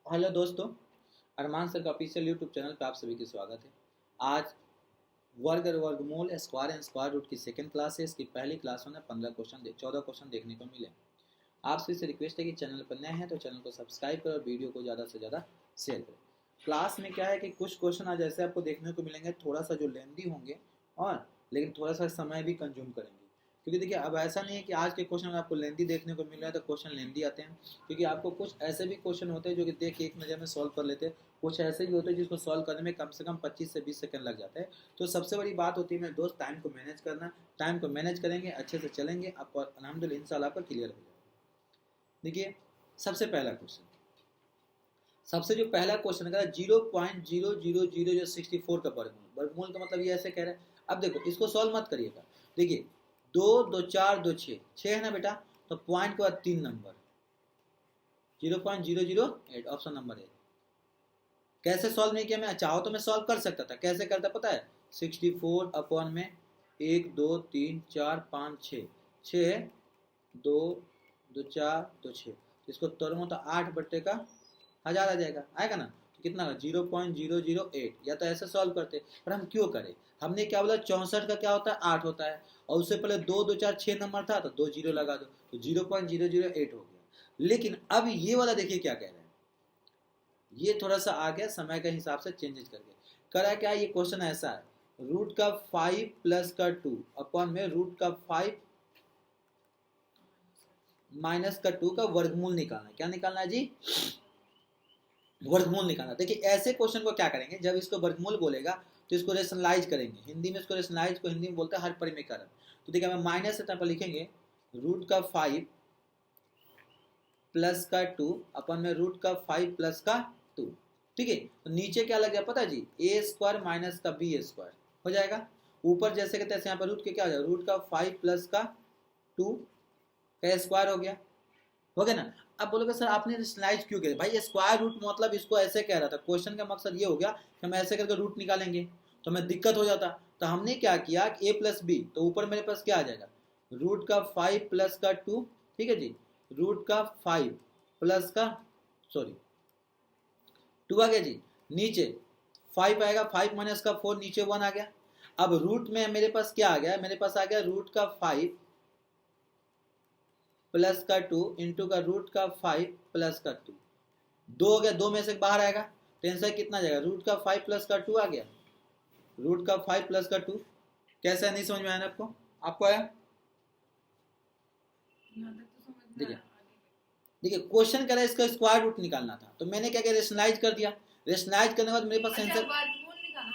Hello दोस्तों, अरमान sir का official YouTube channel पे आप सभी का स्वागत है। आज वर्ग और वर्गमूल स्क्वायर एंड स्क्वायर रूट की सेकंड क्लास है। इसकी पहली क्लास में 14 क्वेश्चन देखने को मिले। आपसे इसे रिक्वेस्ट है कि चैनल पर नए हैं तो चैनल को सब्सक्राइब करें और वीडियो को ज़्यादा से ज़्यादा शेयर करें। क्लास में क्या है कि कुछ क्वेश्चन आज ऐसे आपको देखने को मिलेंगे, थोड़ा सा जो लेंदी होंगे और लेकिन थोड़ा सा समय भी कंज्यूम करेंगे। क्योंकि देखिए, अब ऐसा नहीं है कि आज के क्वेश्चन में आपको लेंदी देखने को मिल रहा है तो क्वेश्चन लेंदी आते हैं। क्योंकि आपको कुछ ऐसे भी क्वेश्चन होते हैं जो कि देख के एक नज़र में सॉल्व कर लेते हैं, कुछ ऐसे भी होते हैं जिसको सॉल्व करने में कम से कम 25 से 20 सेकंड लग जाता है। तो सबसे बड़ी बात होती है मेरे दोस्त, टाइम को मैनेज करना। टाइम को मैनेज करेंगे, अच्छे से चलेंगे, आपको अल्हम्दुलिल्लाह इंशाल्लाह आपका क्लियर हो जाएगा। देखिए, सबसे पहला क्वेश्चन, सबसे जो पहला क्वेश्चन है 0.000064 का वर्गमूल। वर्गमूल का मतलब ये ऐसे कह रहा है। अब देखो, इसको सॉल्व मत करिएगा। देखिए, 2 2 4 2 6 है ना बेटा, तो पॉइंट के बाद 3 नंबर, 0.008 ऑप्शन नंबर है। कैसे सॉल्व नहीं किया? मैं चाहो तो मैं सॉल्व कर सकता था। कैसे करता पता है? 64 अपॉन में 1 2 3 4 5 6, 6 2 2 4 2 6, इसको तोड़ूंगा तो 8/1000 आ जाएगा। आएगा ना? तो कितना? 0.008। या तो ऐसे सॉल्व करते, पर हम क्यों करें? हमने क्या बोला? 64 का क्या होता है? 8 होता है। और उससे पहले 2 2 4 6 नंबर था तो 2 जीरो लगा दो, तो 0.008 हो गया। लेकिन अब ये वाला देखिए क्या कह रहे हैं। ये थोड़ा सा आ गया समय के हिसाब से चेंजेस करके। करा क्या? ये क्वेश्चन ऐसा है, रूट का 5 प्लस का 2 अपॉन में रूट का 5 माइनस का 2 का वर्गमूल निकालना है। क्या निकालना है जी? वर्गमूल निकालना। देखिए, ऐसे क्वेश्चन को क्या करेंगे, जब इसको वर्गमूल बोलेगा तो इसको रेशनलाइज करेंगे। हिंदी में इसको रेशनलाइज को हिंदी में बोलते हैं हर परिमेयकरण। तो देखिए, हमें माइनस से पर लिखेंगे रूट का 5 प्लस का 2 अपन में रूट का 5 प्लस का 2। ठीक है, तो नीचे क्या लग गया पता है जी? ए स्क्वायर माइनस का बी स्क्वायर हो जाएगा। ऊपर जैसे कहते हैं यहाँ पर रूट के क्या हो जाएगा? रूट का 5 प्लस का 2 का स्क्वायर हो गया ना? अब बोलोगे सर आपने रेशनलाइज क्यों किया? भाई स्क्वायर रूट मतलब इसको ऐसे कह रहा था, क्वेश्चन का मकसद ये हो गया कि हम ऐसे करके रूट निकालेंगे तो हमें दिक्कत हो जाता। तो हमने क्या किया कि ए प्लस बी, तो ऊपर मेरे पास क्या आ जाएगा? रूट का 5 प्लस का 2। ठीक है जी, रूट का 5 प्लस का, सॉरी 2 आ गया जी। नीचे 5 आएगा, 5 माइनस का 4, नीचे 1 आ गया। अब रूट में मेरे पास क्या आ गया? मेरे पास आ गया रूट का 5 प्लस का 2 इंटू का रूट का 5 प्लस का 2। 2 हो गया, 2 में से बाहर आएगा तो आंसर कितना जाएगा? रूट का 5 प्लस का 2 आ गया। रूट का 5 प्लस का 2 कैसा है? नहीं समझ में आया ना आपको? आपको आया? देखिए, देखिए क्वेश्चन कह रहा है इसका स्क्वायर रूट निकालना था, तो मैंने क्या किया? रेशनलाइज कर दिया। रेशनलाइज करने के बाद मेरे पास आंसर,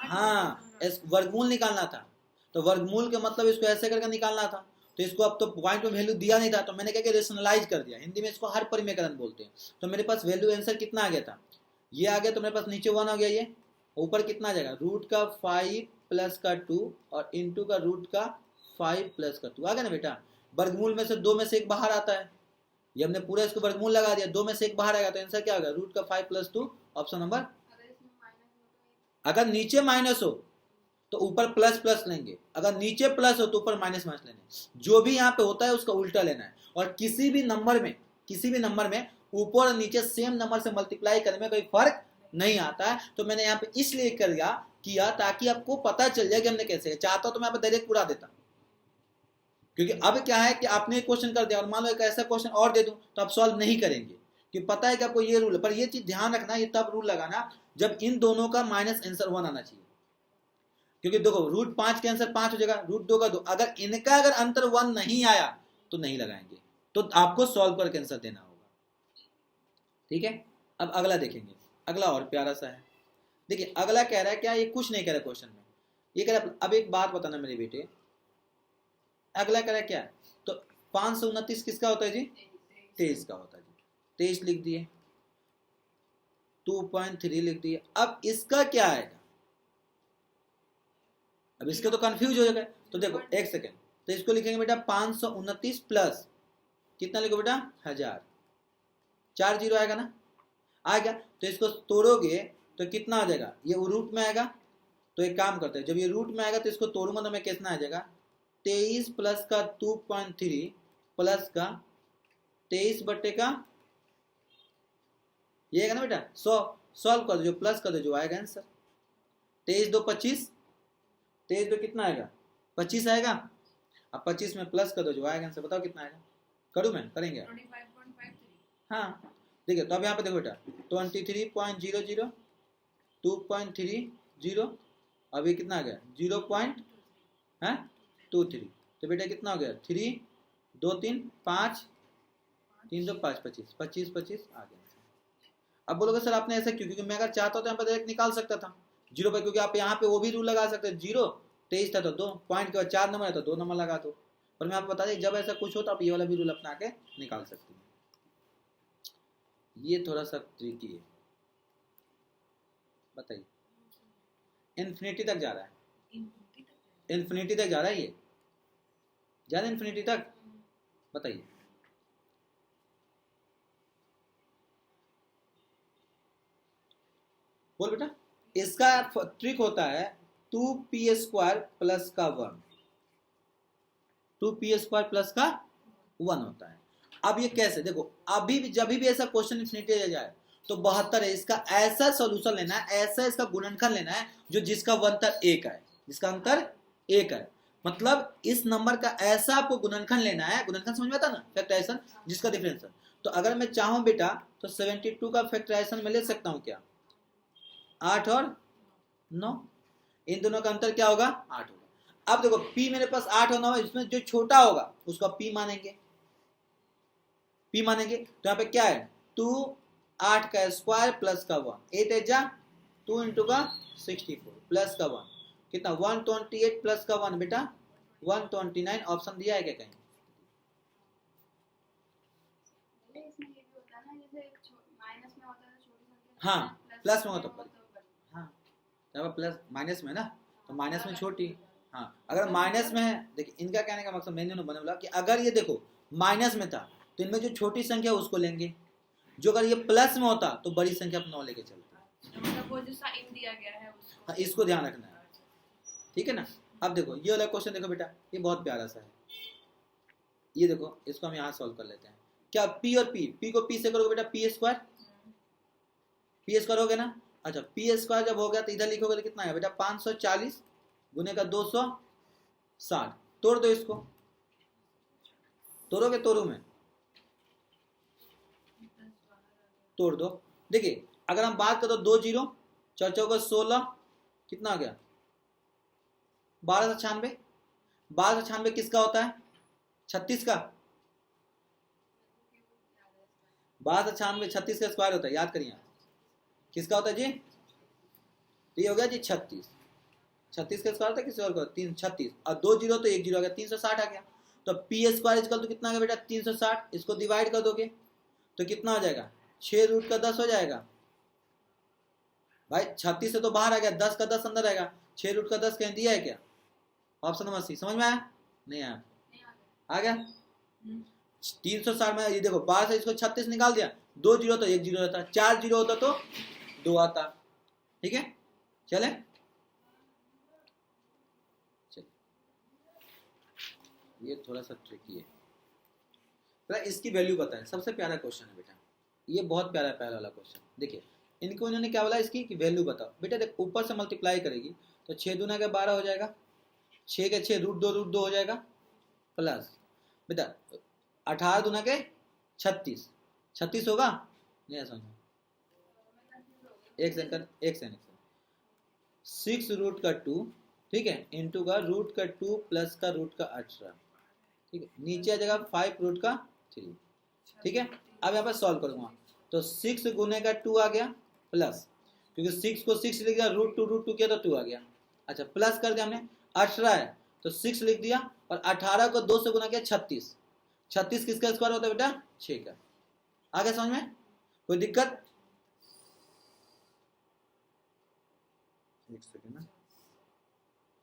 हाँ, वर्गमूल निकालना था। तो वर्गमूल के मतलब इसको ऐसे करके निकालना था। तो इसको अब तो पॉइंट में वैल्यू दिया नहीं था, तो मैंने क्या किया? रेशनलाइज कर दिया। हिंदी में इसको हर परिमेयकरण बोलते हैं। तो मेरे पास वैल्यू आंसर कितना आ गया था? ये आ गया। तो मेरे पास नीचे 1 हो गया, ये ऊपर कितना आ जाएगा? रूट का 5 प्लस का 2 और इंटू का रूट का 5 प्लस का 2 आ गया ना बेटा। वर्गमूल में से 2 में से 1 बाहर आता है। ये हमने पूरा इसको वर्गमूल लगा दिया, 2 में से 1 बाहर आएगा तो आंसर क्या होगा? रूट का 5 प्लस 2 ऑप्शन नंबर। अगर नीचे माइनस हो तो ऊपर प्लस प्लस लेंगे, अगर नीचे प्लस हो तो ऊपर माइनस माइनस लेने। जो भी यहाँ पे होता है उसका उल्टा लेना है। और किसी भी नंबर में ऊपर और नीचे सेम नंबर से मल्टीप्लाई करने में कोई फर्क नहीं आता है। तो मैंने यहाँ पे इसलिए किया ताकि आपको पता चल जाए कि हमने कैसे। चाहता तो मैं यहाँ पे डायरेक्ट पूरा देता, क्योंकि अब क्या है कि आपने क्वेश्चन कर दिया और मान लो एक ऐसा क्वेश्चन और दे दूं तो आप सॉल्व नहीं करेंगे, कि पता है कि आपको ये रूल है। पर ये चीज ध्यान रखना, ये तब रूल लगाना जब इन दोनों का माइनस आंसर 1 आना चाहिए। क्योंकि देखो, रूट 5 के आंसर 5 हो जाएगा, रूट 2 का 2। अगर इनका अगर अंतर 1 नहीं आया तो नहीं लगाएंगे, तो आपको सॉल्व करके आंसर देना होगा। ठीक है, अब अगला देखेंगे। अगला और प्यारा सा है। देखिए, अगला कह रहा है क्या? ये कुछ नहीं कह रहा क्वेश्चन में, ये कह रहा है अब एक बात बताना मेरे बेटे। अगला कह रहा है क्या? तो 529 किसका होता है जी? 23 का होता है जी। 23 लिख दिए, 2.3 लिख दिए। अब इसका क्या आएगा? अब इसके तो कंफ्यूज हो जाएगा। तो देखो एक सेकेंड, तो इसको लिखेंगे बेटा 529 प्लस कितना लिखो बेटा? 1000। 4 जीरो आएगा ना? आ गया। तो इसको तोड़ोगे तो कितना आ जाएगा? ये रूट में आएगा। तो एक काम करते हैं, जब ये रूट में आएगा तो इसको तोड़ूंगा तो मैं कितना आ जाएगा? 23 प्लस का 2.3 प्लस का 23 बट्टे का ये है ना बेटा 100, सॉल्व कर दो, जो प्लस कर दो जो आएगा आंसर। 23 2 25, 23 2 कितना आएगा 25 आएगा। अब 25 में प्लस कर दो जो आएगा आंसर, बताओ कितना आएगा। करूँ मैं, करेंगे 25.53। हाँ देखिए, तो अब यहाँ पे देखो बेटा 23.00, 2.30, अभी कितना आ गया 0.23, तो बेटा कितना हो गया 3 2 3 5 3 2 5 25 25 25 आ गया। अब बोलोगे सर आपने ऐसा क्यों, क्योंकि मैं अगर चाहता तो यहाँ पे डायरेक्ट निकाल सकता था 0 पर, क्योंकि आप यहाँ पे वो भी रूल लगा सकते 0 23 था तो 2 पॉइंट के बाद 4 नंबर है तो 2 नंबर लगा दो। पर मैं आपको बता दें जब ऐसा कुछ हो तो आप ये वाला भी रूल अपना के निकाल सकते हैं। ये थोड़ा सा ट्रिकी है, बताइए। इन्फिनिटी तक जा रहा है, इन्फिनिटी तक जा रहा है, ये जा रहा है इन्फिनिटी तक, बताइए। बोल बेटा, इसका ट्रिक होता है 2p² प्लस का 1, 2p² प्लस का 1 होता है। अब ये कैसे, देखो अभी भी जब भी ऐसा क्वेश्चन इन्फिनिटी जाए तो 72 है, इसका ऐसा सॉल्यूशन लेना है, ऐसा इसका गुणनखंड लेना है जो जिसका अंतर 1 है, जिसका अंतर 1 है। मतलब इस नंबर का ऐसा आपको गुणनखंड लेना है, गुणनखंड समझ में आता ना, फैक्टराइजेशन जिसका डिफरेंस है। तो अगर मैं चाहूं बेटा तो 72 का फैक्टराइजेशन में ले सकता हूं क्या, 8 और 9, इन दोनों का अंतर क्या होगा 8 होगा। अब देखो p मेरे पास 8 और 9 है, इसमें जो छोटा होगा उसका p मानेंगे, p मानेंगे। तो यहाँ पे क्या है 2 8 का स्क्वायर प्लस का 1, 8 है जा 2 इंटू का 64 प्लस का 1 कितना 128 प्लस का 1 बेटा 129। ऑप्शन दिया है क्या कहीं, हाँ प्लस में हो तो हाँ, जब प्लस माइनस में ना तो माइनस में छोटी, हाँ अगर माइनस में है, देखिए इनका कहने का मकसद मैंने बने बोला कि अगर ये देखो माइनस में था तो इनमें जो छोटी संख्या उसको लेंगे, जो अगर ये प्लस में होता तो बड़ी संख्या अपना लेके चलते, मतलब वो जो साइन दिया गया है उसको, हाँ इसको ध्यान रखना है, ठीक है ना। अब देखो ये वाला क्वेश्चन देखो बेटा, ये बहुत प्यारा सा है, ये देखो इसको हम यहाँ सॉल्व कर लेते हैं। क्या p और p को p से करोगे बेटा p² हो गया ना। अच्छा p² जब हो गया तो इधर लिखोगे तो कितना है बेटा 540 गुने का 260, तोड़ दो इसको, तोड़ोगे तोड़ू में, तोड़ दो। देखिए अगर हम बात करें तो 2 0 4 4 16 कितना आ गया 1296, 1296 किसका होता है 36 का, 1296 36 का स्क्वायर होता है, याद करिए किसका होता है जी, ये हो गया जी 36, 36 का स्क्वायर होता है किसी और का 36 और 2 0 तो 1 0 आ गया 360 आ गया। तो p² तो कितना आ गया बेटा 360, इसको डिवाइड कर दोगे तो कितना हो जाएगा 6 रूट का 10 हो जाएगा भाई, 36 से तो बाहर आ गया, 10 का 10 अंदर आएगा, 6 रूट का 10 कहीं दिया है क्या, ऑप्शन नंबर सी। समझ में आया नहीं आया, आ गया 360 में, ये देखो 12 से इसको 36 निकाल दिया, 2 0 तो 1 0 रहता, 4 0 होता तो 2 आता, ठीक है चले। ये थोड़ा सा ट्रिकी है, तो इसकी वैल्यू बताएं, सबसे प्यारा क्वेश्चन है बेटा, ये बहुत प्यारा पहला वाला क्वेश्चन। देखिए इनको इन्होंने क्या बोला इसकी कि वैल्यू बताओ बेटा, देख ऊपर से मल्टीप्लाई करेगी तो 6 दूना के 12 हो जाएगा, 6 के 6 रूट 2 हो जाएगा, प्लस बेटा 18 दूना के 36, 36 होगा नहीं समझो, एक सेकंड 6 रूट का 2 ठीक है इंटू का रूट का 2 प्लस का रूट का 18, ठीक है नीचे आ जाएगा 5 रूट का 3, ठीक है। अब यहाँ पर सॉल्व करूंगा तो 6 गुने का 2 आ गया प्लस, क्योंकि 6 को 6 लिख दिया, रूट टू किया तो 2 आ गया, अच्छा प्लस कर दिया हमने, 18 है तो 6 लिख दिया और 18 को 2 से गुना किया 36, 36 किसका स्क्वायर होता है बेटा 6 का, आ गया समझ में कोई दिक्कत, एक सेकंड ना,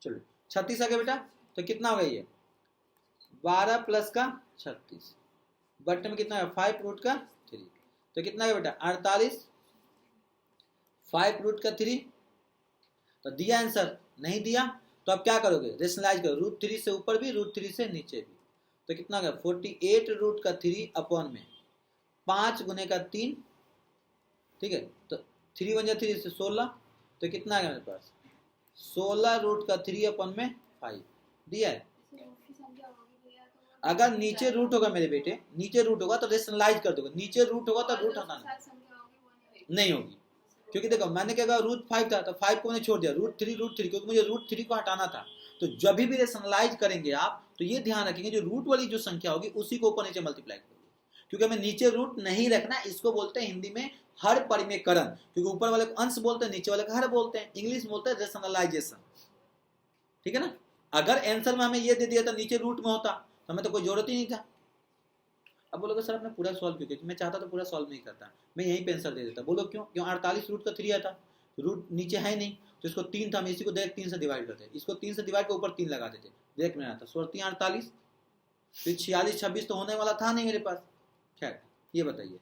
चलो 36 आ गया बेटा, तो कितना हो गया ये 12 प्लस का 36 बट में कितना है 5 रूट का 3, तो कितना है बेटा 48, 5 रूट का 3, तो दिया आंसर, नहीं दिया तो अब क्या करोगे रेशनलाइज करो, रूट 3 से ऊपर भी रूट 3 से नीचे भी, तो कितना गया 48 रूट का 3 अपॉन में 5 गुने का 3 ठीक है, तो 3 × 3 से 16, तो कितना आ गया मेरे पास 16√3/5 दिया है। अगर नीचे रूट होगा मेरे बेटे, नीचे रूट होगा तो रेशनलाइज कर दोगे, नीचे रूट होगा तो रूट हटाना नहीं होगी, क्योंकि देखो मैंने क्या कहा √5 था तो 5 को मैंने छोड़ दिया, √3 क्योंकि मुझे √3 को हटाना था। तो जब भी रेशनलाइज करेंगे आप तो ये ध्यान रखेंगे जो रूट वाली जो संख्या होगी उसी को ऊपर नीचे मल्टीप्लाई करोगे, क्योंकि हमें नीचे रूट नहीं रखना, इसको बोलते हैं हिंदी में हर परिमेयकरण, क्योंकि ऊपर वाले को अंश बोलते हैं, नीचे वाले को हर बोलते हैं, इंग्लिश में बोलते हैं रेशनलाइजेशन, ठीक है ना। अगर आंसर में हमें ये दे दिया था नीचे रूट में होता तो हमें तो कोई जरूरत ही नहीं था। अब बोलोगे सर आपने पूरा सॉल्व क्यों किया, मैं चाहता तो पूरा सॉल्व नहीं करता, मैं यहीं पे आंसर दे देता। बोलो क्यों, 48√3 आता, रूट नीचे है नहीं तो इसको 3 था, हम इसी को डायरेक्ट 3 से डिवाइड करते, इसको 3 से डिवाइड कर ऊपर 3 लगा देते, डायरेक्ट में आता 48, फिर 46 26 तो होने वाला था नहीं मेरे पास। खैर ये बताइए,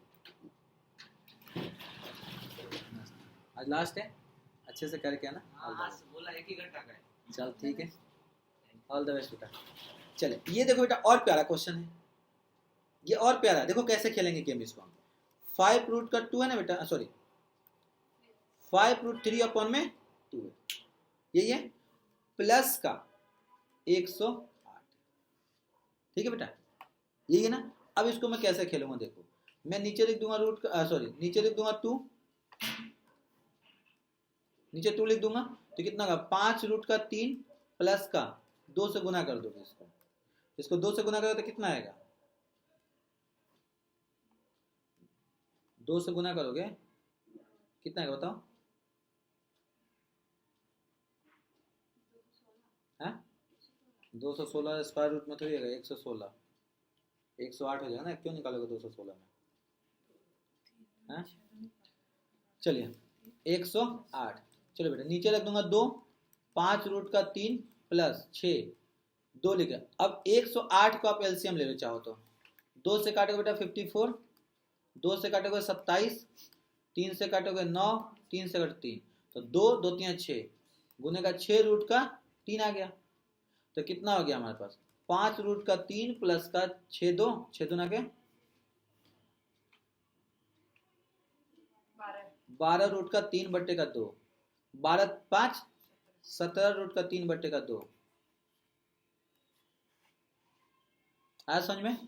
आज लास्ट है, अच्छे से करके ना, बोला 1 ही घंटा का है। चल ठीक है, ऑल द बेस्ट बेटा। चले ये देखो बेटा और प्यारा क्वेश्चन है, ये और प्यारा है, देखो कैसे खेलेंगे गेम इसको हम। 5√2 है ना बेटा, सॉरी 5√3/2 है, यही है, प्लस का 108, ठीक है बेटा, यही है ना। अब इसको मैं कैसे खेलूंगा, देखो मैं नीचे लिख दूंगा नीचे लिख दूंगा 2, नीचे 2 लिख दूंगा तो कितना का 5√3 प्लस का 2 से गुना कर दोगे, इसको 2 से गुना करोगे तो कितना आएगा, 2 से गुना करोगे कितना आएगा बताओ, है 216 स्क्वायर रूट में थोड़ी आएगा, 116 108 हो जाएगा ना, क्यों निकालोगे 216 में, है चलिए 108। चलो बेटा नीचे रख दूंगा 2, 5√3 प्लस 6 2 लिखे। अब 108 को आप एलसीएम ले लो चाहो तो, 2 से काटोगे बेटा 54, 2 से काटोगे 27, 3 से काटोगे 9, 3 से काटोगे 3, तो 2 2 3 6 गुने का 6√3 आ गया, तो कितना हो गया हमारे पास 5√3 प्लस का 6 2 ना के 12√3/2, 12 5 17√3/2 आया समझ में।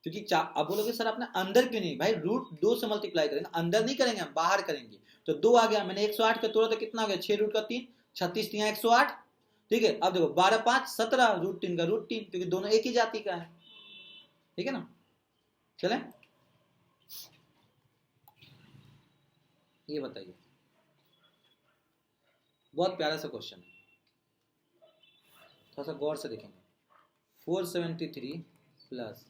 क्योंकि अब बोलोगे सर आपने अंदर क्यों नहीं, भाई √2 से मल्टीप्लाई करेंगे, अंदर नहीं करेंगे हम बाहर करेंगे, तो 2 आ गया, मैंने 108 का तोड़ा तो कितना आ गया 6√3 36 3 108, ठीक है। अब देखो 12 5 17 √3 का √3, क्योंकि दोनों एक ही जाति का है, ठीक है ना। चले ये बताइए, बहुत प्यारा सा क्वेश्चन है, थोड़ा सा गौर से देखेंगे। 473 प्लस,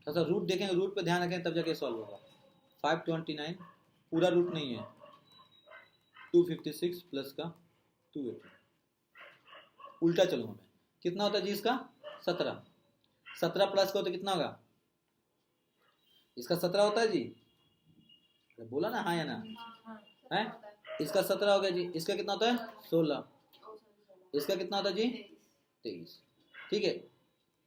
थोड़ा सा रूट देखेंगे, रूट पे ध्यान रखें तब जाके सॉल्व होगा। 529 पूरा रूट नहीं है, 256 प्लस का 280, उल्टा चलूंगा मैं, कितना होता है जी इसका 17, 17 प्लस का हो तो कितना होगा इसका 17 होता है जी, बोला ना हाँ या ना है, इसका 17 हो गया जी, इसका कितना होता है 16, इसका कितना होता है जी 23, ठीक है।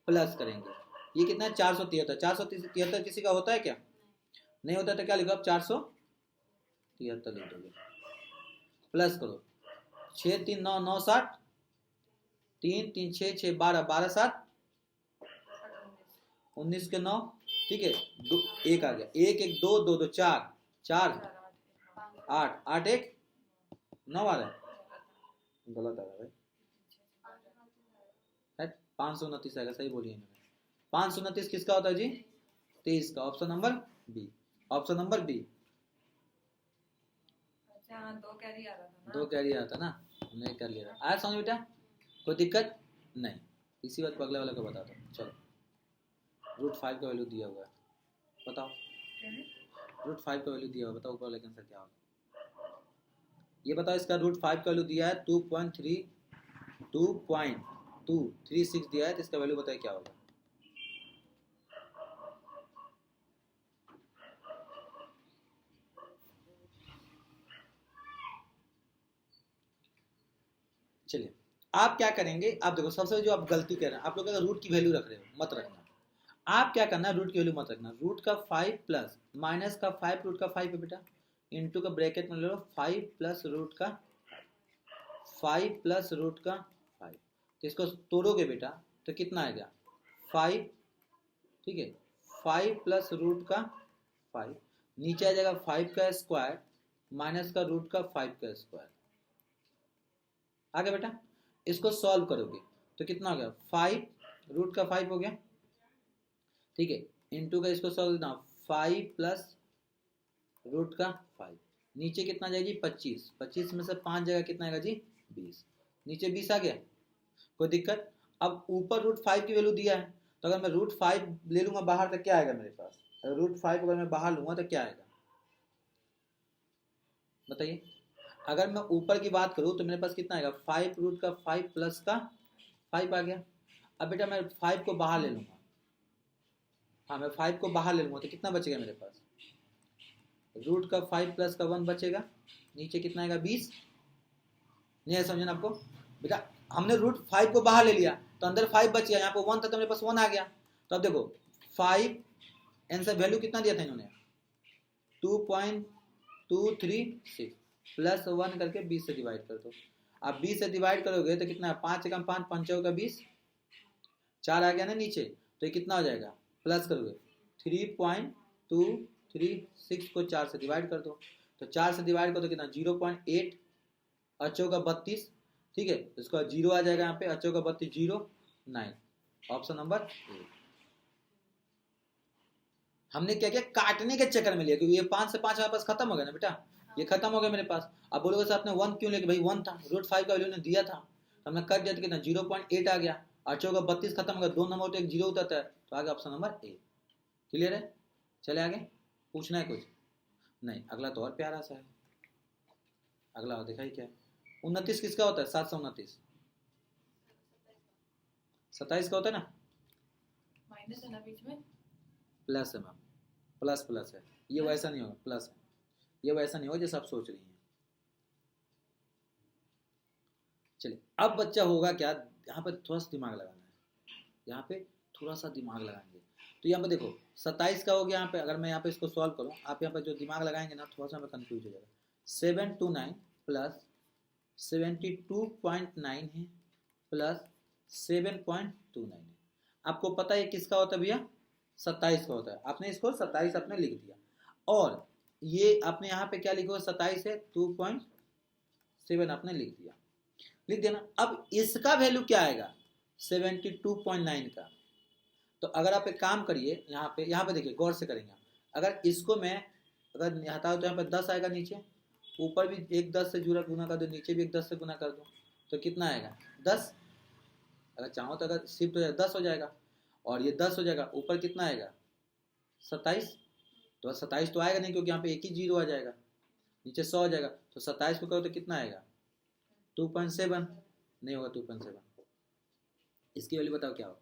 प्लस करेंगे, ये कितना है 473, 473 किसी का होता है क्या, नहीं होता तो क्या लिखो आप 473 लिख दोगे, प्लस करो 6 3 9 9 60, 3 3 6 6 12 12 7 19 के 9, ठीक है, 1 आ गया, 1 1 2 2 2 4 4 8 8 1 9 आ रहा है, गलत आ रहा है भाई, 529 आएगा, सही बोलिए इन्होंने। 529 किसका होता है जी 23 का, option number B, option number B. अच्छा 2 कैरी आ रहा था ना, 2 कैरी आता ना, नहीं कर लिया, आया समझ बेटा, कोई दिक्कत नहीं, इसी बात अगले वाले को बता दो। चलो √5 का वैल्यू दिया हुआ है, बताओ √5 का वैल्यू दिया हुआ, बताओ ऊपर वाले का आंसर क्या होगा, ये बताओ इसका √5 का वैल्यू दिया है 2.236 दिया है, तो इसका वैल्यू बताइए क्या होगा। चलिए आप क्या करेंगे, आप देखो सबसे जो आप गलती कर रहे हैं, आप लोग अगर रूट की वैल्यू रख रहे हो मत रखना, आप क्या करना है रूट की वैल्यू मत रखना, रूट का 5 प्लस माइनस का 5 रूट का 5 है बेटा, इंटू का ब्रैकेट में ले लो 5 प्लस रूट का 5 प्लस रूट का 5। तो इसको तोड़ोगे बेटा तो कितना आएगा 5, ठीक है, 5 प्लस रूट का 5, नीचे आ जाएगा 5 का स्क्वायर माइनस का रूट का 5 का स्क्वायर। आ गया बेटा, इसको सॉल्व करोगे तो कितना हो गया 5 रूट का 5 हो गया, ठीक है, इंटू का इसको सॉल्व करना 5 प्लस रूट का 5, नीचे कितना जाएगी 25, 25 में से 5 जगह कितना आएगा जी 20, नीचे 20 आ गया, कोई दिक्कत। अब ऊपर रूट 5 की वैल्यू दिया है तो अगर मैं रूट 5 ले लूंगा बाहर तो क्या आएगा मेरे पास, रूट 5 अगर मैं बाहर लूंगा तो क्या आएगा बताइए। अगर मैं ऊपर की बात करूं तो मेरे पास कितना आएगा 5 रूट का 5 प्लस का 5 आ गया। अब बेटा मैं 5 को बाहर ले लूंगा, हाँ मैं 5 को बाहर ले लूंगा तो कितना बचेगा मेरे पास, रूट का 5 प्लस का 1 बचेगा, नीचे कितना आएगा 20। नहीं है समझना आपको बेटा, हमने रूट 5 को बाहर ले लिया तो अंदर 5 बच गया, यहाँ पे 1 था तो मेरे पास 1 आ गया। तो अब देखो 5 आंसर वैल्यू कितना दिया था इन्होंने 2.236 प्लस 1 करके 20 से डिवाइड कर दो। आप 20 से डिवाइड करोगे तो कितना है 5 कम 5 5 का 20, 4 आ गया ना नीचे, तो ये कितना हो जाएगा प्लस करोगे 3.236 को 4 से डिवाइड कर दो, तो 4 से डिवाइड कर दो कितना 0.8 अच्छों का 32, ठीक है, इसका 0 आ जाएगा यहाँ पे, अच्छों का 32 0 9, ऑप्शन नंबर ए। हमने क्या किया काटने के चक्कर में लिया क्योंकि ये 5 से 5 हमारे पास खत्म हो गया ना बेटा, ये खत्म हो गया मेरे पास। अब बोलोगे सर आपने 1 क्यों लेके, भाई 1 था, रूट 5 का वैल्यू ने दिया था तो हमने कट दिया तो कितना 0.8 आ गया, अच्छों का 32 खत्म हो गया, 2 नंबर तो एक 0 होता है, तो आगे ऑप्शन नंबर ए। क्लियर है, चले आगे, पूछना है कुछ नहीं, अगला तो और प्यारा सा है, अगला और दिखाई क्या है 29 किसका होता है 729, 27 का होता है ना, माइनस है ना बीच में, प्लस है मैम, प्लस प्लस है, ये वैसा नहीं होगा, प्लस है, ये वैसा नहीं होगा जैसे आप सोच रही हैं। चलिए अब बच्चा होगा क्या, यहाँ पे थोड़ा सा दिमाग लगाना है, यहाँ पे थोड़ा सा दिमाग लगाएंगे तो यहाँ पे देखो 27 का हो गया, यहाँ पे अगर मैं यहाँ पे इसको सॉल्व करूँ, आप यहाँ पे जो दिमाग लगाएंगे ना थोड़ा सा मैं कंफ्यूज हो जाएगा, 729 प्लस 72.9 है प्लस 7.29 है, आपको पता है किसका होता है भैया 27 का होता है, आपने इसको 27 आपने लिख दिया, और ये आपने यहाँ पे क्या लिखो 27 है 2.7 आपने लिख दिया, लिख देना। अब इसका वैल्यू क्या आएगा 72.9 का, तो अगर आप एक काम करिए यहाँ पे देखिए गौर से करेंगे, अगर इसको मैं अगर हटाओ तो यहाँ पे 10 आएगा, नीचे ऊपर भी एक 10 से जुड़ा गुना कर दो, नीचे भी एक 10 से गुना कर दो, तो कितना आएगा 10, अगर चाहो तो अगर शिफ्ट हो जाए 10 हो जाएगा, और ये 10 हो जाएगा, ऊपर कितना आएगा 27, तो 27 तो आएगा नहीं क्योंकि यहाँ पे एक ही 0 आ जाएगा, नीचे 100 हो जाएगा, तो 27 को करो तो कितना आएगा 2.7, नहीं होगा 2.7, इसकी वैल्यू बताओ क्या होगा,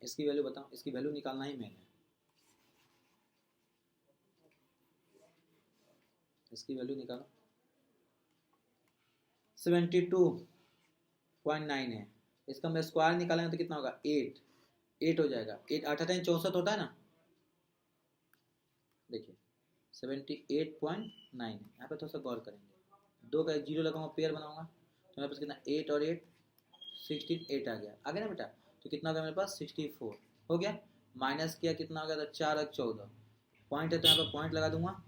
इसकी वैल्यू बताओ, इसकी वैल्यू निकालना ही मैंने, इसकी वैल्यू निकालो 72.9 है, इसका मैं स्क्वायर निकालेंगे तो कितना होगा 8 हो जाएगा, 8 8 64 होता है ना, देखिए 78.9 है, यहाँ पे थोड़ा सा गौर करेंगे, 2 का 0 लगाऊंगा पेयर बनाऊंगा तो मेरे पास कितना 8 और 8 16 8 आ गया ना बेटा, तो कितना हो गया मेरे पास 64 हो गया, माइनस किया कितना हो गया था 4 और 14, पॉइंट है तो यहाँ पे पॉइंट लगा दूंगा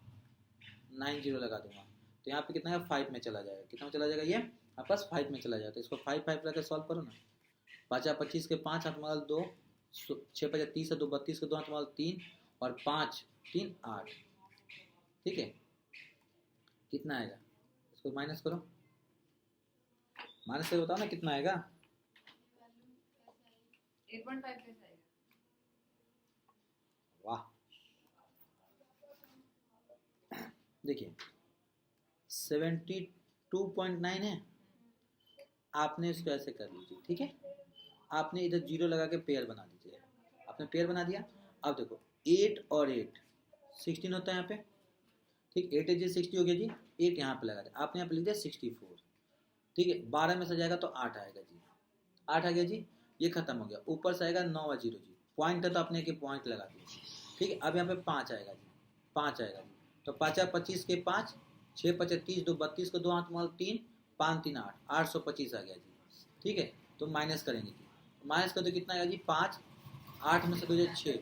90 लगा दूंगा, तो यहाँ पे कितना है 5 में चला जाएगा, कितना में चला जाएगा ये आपके पास 5 में चला जाएगा, तो इसको 5 5 लगा सॉल्व करो ना, 5 25 के 5 8 माल 2 6 5 30 2 32 के 2 8 माल 3 और 5 3 8, ठीक है, कितना आएगा इसको माइनस करो, माइनस से बताओ ना कितना आएगा 8.5 कैसे आएगा, वाह, देखिए 72.9 है, आपने इसको ऐसे कर लीजिए, ठीक है, आपने इधर 0 लगा के पेयर बना दीजिए, आपने पेयर बना दिया, अब देखो 8 और 8 16 होता है यहाँ पे, ठीक, 8 जी 60 हो गया जी, 8 यहाँ पे लगा दिया, आपने यहाँ पे लिख दिया 64, ठीक है, 12 में से जाएगा तो 8 आएगा जी, 8 आ गया जी, ये खत्म हो गया, ऊपर से आएगा 9 और 0 जी, पॉइंट है तो आपने एक पॉइंट लगा दिया, ठीक है, अब यहाँ पे 5 आएगा जी, 5 आएगा जी, तो 5 25 के 5, 6 5 30, 2 32 को 2 8 माल 3, 5 3 8, 825 आ गया जी। ठीक है, तो माइनस करेंगे जी, माइनस कर तो कितना आएगा जी 5, 8 में से 2 6,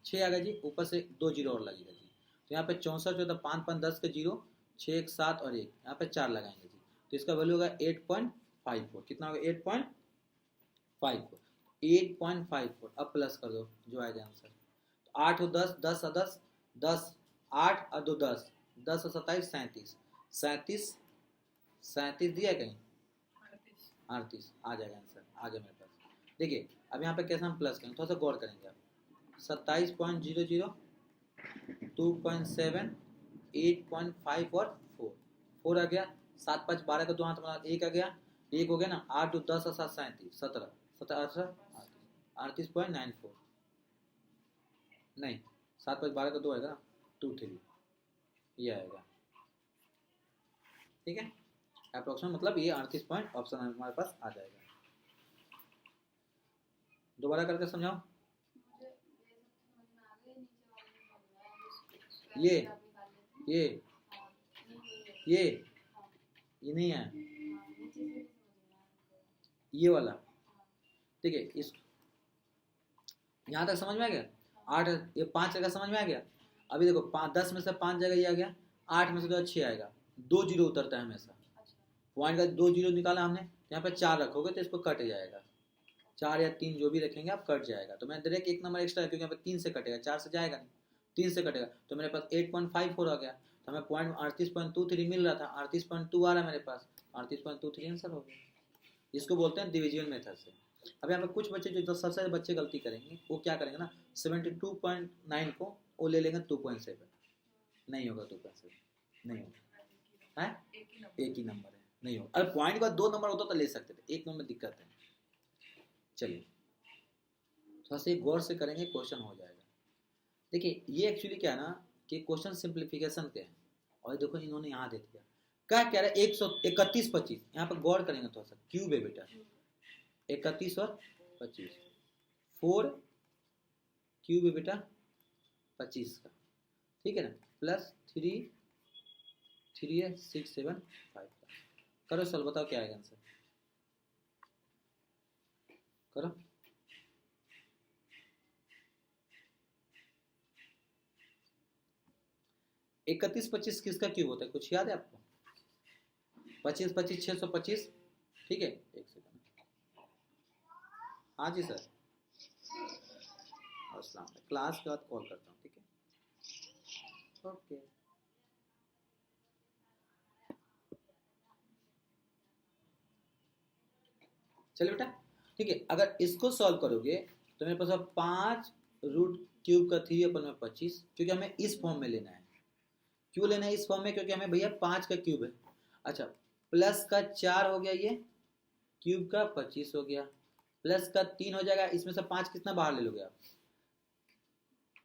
6 आ गया जी, ऊपर से 2 जीरो और लगेगा जी। तो यहाँ पे 64 14 5 5 10 के जीरो, 6 1 7 और 1, यहाँ पे 4 लगाएंगे जी। तो इसका वैल्यू होगा 8.54। कितना होगा 8.54, 8.54। अब प्लस कर दो जो आएगा आंसर। 8 और 10, 10 और 10, 10 8 और 2 10, 10 और 27 37, 37 37 दिया है कहीं 38 आ जाएगा आंसर, आ गया मेरे पास। देखिए अब यहाँ पे कैसे हम प्लस करेंगे, थोड़ा सा गौर करेंगे आप। 27.00, 2.7, 8.5 और 4 आ गया। 7 5 12 का 2 हाथ में 1 आ गया, 1 हो गया ना। 8 2 10 और 7 37, 17 17 38.94, नहीं 7 5 12 का 2 आएगा ना, 2 3 ये आएगा। ठीक है, अप्रोक्सीमेट मतलब ये 38 पॉइंट ऑप्शन हमारे पास आ जाएगा। दोबारा करके समझाओ। ये ये ये नहीं है, ये वाला। ठीक है, इस यहाँ तक समझ में आ गया। 8 ये 5 जगह समझ में आ गया। अभी देखो 10 में से 5 जगह ये आ गया, 8 में से 2 6 आएगा, 2 जीरो उतरता है हमेशा। पॉइंट का 2 जीरो निकाला हमने, यहाँ पे 4 रखोगे तो इसको कट जाएगा, 4 या 3 जो भी रखेंगे आप कट जाएगा। तो मैं डायरेक्ट 1 नंबर एक्स्ट्रा, क्योंकि यहाँ पे 3 से कटेगा, 4 से जाएगा नहीं, 3 से कटेगा। तो मेरे पास 8.54 आ गया। तो हमें पॉइंट 38.23 मिल रहा था, 38.2 आ रहा है मेरे पास, 38.23 आंसर हो गया। इसको बोलते हैं डिविजन मेथड से। अब यहाँ पे कुछ बच्चे जो सबसे ज़्यादा बच्चे गलती करेंगे वो क्या करेंगे ना, 72.9 को वो ले लेंगे 2.7, नहीं होगा 2.7, नहीं होगा है, एक ही नंबर है, नहीं होगा। अरे पॉइंट का 2 नंबर होता तो ले सकते थे, 1 नंबर दिक्कत है। चलिए थोड़ा सा गौर से करेंगे, क्वेश्चन हो जाएगा। देखिए ये एक्चुअली क्या है ना कि क्वेश्चन सिंप्लीफिकेशन के हैं। और देखो इन्होंने यहाँ दे दिया, क्या कह रहा है 131 25, यहाँ पर गौर करेंगे थोड़ा सा, क्यूब है बेटा, 31 और 25, 4 क्यूब है बेटा 25 का, ठीक है ना, प्लस 3 है 6 7 5 का। करो सर, बताओ क्या आएगा आंसर, करो। इकतीस 25 किसका क्यूब होता है, कुछ याद है आपको? 25 25 625, ठीक है। एक सेकंड, हाँ जी सर, अस्सलाम, क्लास के बाद कॉल करता हूँ, ठीक है, ओके। चलिए बेटा, ठीक है। अगर इसको सॉल्व करोगे तो मेरे पास 5 रूट क्यूब का 3/25, क्योंकि हमें इस फॉर्म में लेना है। क्यों लेना है इस फॉर्म में, क्योंकि हमें भैया 5 का क्यूब है। अच्छा, प्लस का 4 हो गया, ये क्यूब का 25 हो गया, प्लस का 3 हो जाएगा। इसमें से 5 कितना बाहर ले लोगे आप,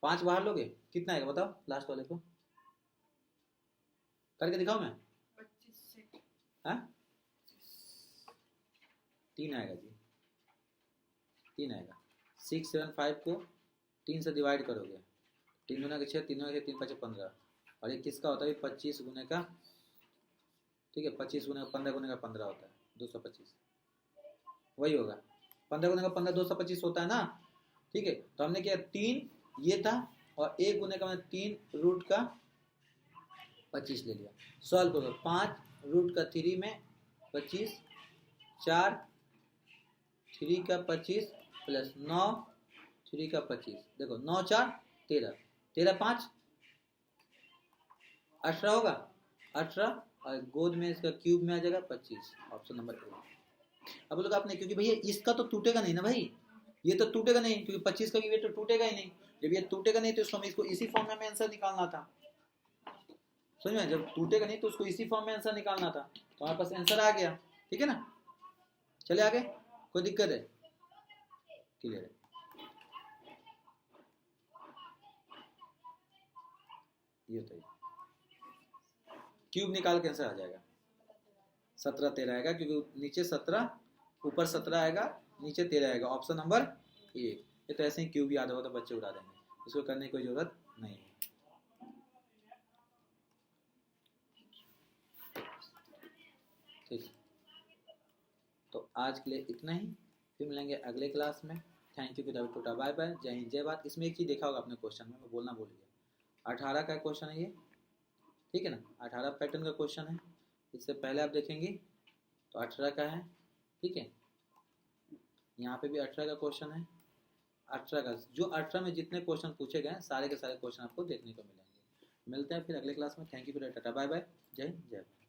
5 बाहर लोगे, कितना आएगा बताओ, लास्ट वाले को करके दिखाओ मैं। 3 आएगा जी, 3 आएगा। 6 7 5 को 3 से डिवाइड करोगे, 3 गुना के 6, 3 गुना के 3 5 15, और ये किसका होता है 25 गुने का, ठीक है, 25 गुने का 15 गुने का 15 होता है 225, वही होगा 15 गुने का 15 225 होता है ना, ठीक है। तो हमने क्या 3 ये था, और 1 गुने का मैंने 3 रूट का 25 ले लिया। सॉल्व करो, 5 रूट का 3 में 25, 4 3 का 25 प्लस 9 3 का 25, देखो 9 4 13, 13 5 18 होगा, 18, और गोद में इसका क्यूब में आ जाएगा 25, ऑप्शन नंबर ए। अब लोग आपने, क्योंकि भैया इसका तो टूटेगा नहीं ना भाई, ये तो टूटेगा नहीं, क्योंकि 25 का भी तो टूटेगा ही नहीं। जब ये टूटेगा नहीं तो इसको इसी फॉर्म में हमें आंसर निकालना था, समझ में? जब टूटेगा नहीं तो उसको इसी फॉर्म में आंसर निकालना था, तो हमारे पास आंसर आ गया, ठीक है ना। चले आगे, कोई दिक्कत है? क्लियर है। ये तो क्यूब निकाल के आंसर आ जाएगा, 17 13 आएगा, क्योंकि नीचे 17 ऊपर 17 आएगा, नीचे 13 आएगा, ऑप्शन नंबर ए। ये तो ऐसे ही क्यूब याद होगा तो बच्चे उड़ा देंगे, इसको करने की कोई जरूरत नहीं है। ठीक, तो आज के लिए इतना ही, फिर मिलेंगे अगले क्लास में। थैंक यू, विदाउट टोटा, बाय बाय, जय हिंद जय भारत। इसमें एक चीज़ देखा होगा आपने क्वेश्चन में, मैं बोलना भूल गया, 18 का क्वेश्चन है ये, ठीक है ना, 18 पैटर्न का क्वेश्चन है। इससे पहले आप देखेंगे तो 18 का है, ठीक है, यहाँ पे भी 18 का क्वेश्चन है। 18 का जो 18 में जितने क्वेश्चन पूछे गए सारे के सारे क्वेश्चन आपको देखने को मिलेंगे। मिलते हैं फिर अगले क्लास में। थैंक यू, टाटा, बाय बाय, जय हिंद जय भारत।